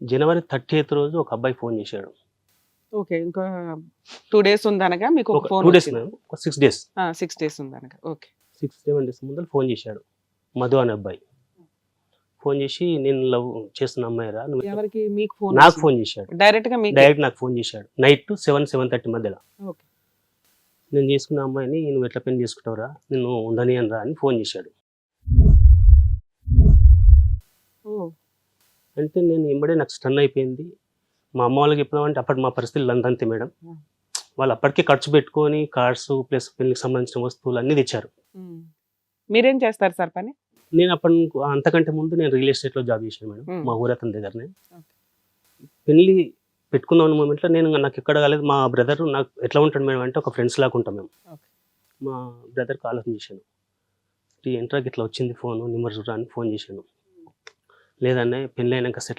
జనవరి 30th రోజు ఒక అబ్బాయి ఫోన్ చేశాడు. ఓకే. ఇంకా 2 డేస్ ఉందనగా మీకు ఒక ఒక ఫోన్ 2 డేస్ వచ్చింది. ఒక 6 డేస్ 6 డేస్ ఉందనగా. ఓకే. 6, 7 డేస్ ముందర ఫోన్ చేశాడు. మధు అనే అబ్బాయి. ఫోన్ చేసి నేను లవ్ చేస్తున్న అమ్మాయిరా నువ్వు ఎవరికి మీకు ఫోన్ నాకు వచ్చింది? ఫోన్ చేశాడు. డైరెక్ట్ గా మీకు డైరెక్ట్ నాకు ఫోన్ చేశాడు. నైట్ 7:30 మధ్యలో. ఓకే. నేను చేసుకున్న అమ్మాయిని నువ్వు ఎట్లా పెళ్లి చేసుకుంటావురా? నిన్ను ఉండనియనురా అని ఫోన్ చేశాడు. ఓహ్! అంటే నేను ఎంబడే నాకు స్టన్ అయిపోయింది. మా అమ్మ వాళ్ళకి చెప్పినామంటే అప్పటి మా పరిస్థితులు అంతే మేడం. వాళ్ళు అప్పటికే ఖర్చు పెట్టుకొని కార్స్ ప్లస్ పెళ్లికి సంబంధించిన వస్తువులు అన్నీ తెచ్చారు. మీరేం చేస్తారు సార్ పని? నేను అంతకంటే ముందు నేను రియల్ ఎస్టేట్లో జాబ్ చేశాను మేడం. మా ఊరతని దగ్గరనే. ఓకే. పెళ్లి పెట్టుకుందాం అన్న మూమెంట్లో నాకు ఎక్కడ కాలేదు. మా బ్రదర్ నాకు ఎట్లా ఉంటాడు మేడం అంటే ఒక ఫ్రెండ్స్ లాగా ఉంటాం మేము. ఓకే. మా బ్రదర్కి ఆలోచన చేశాను. ఏంట్రా ఇట్లా వచ్చింది ఫోను నెంబర్ చూడరా అని ఫోన్ చేశాను. లేదన్నయ్య పెళ్ళి అయినాక సెటిల్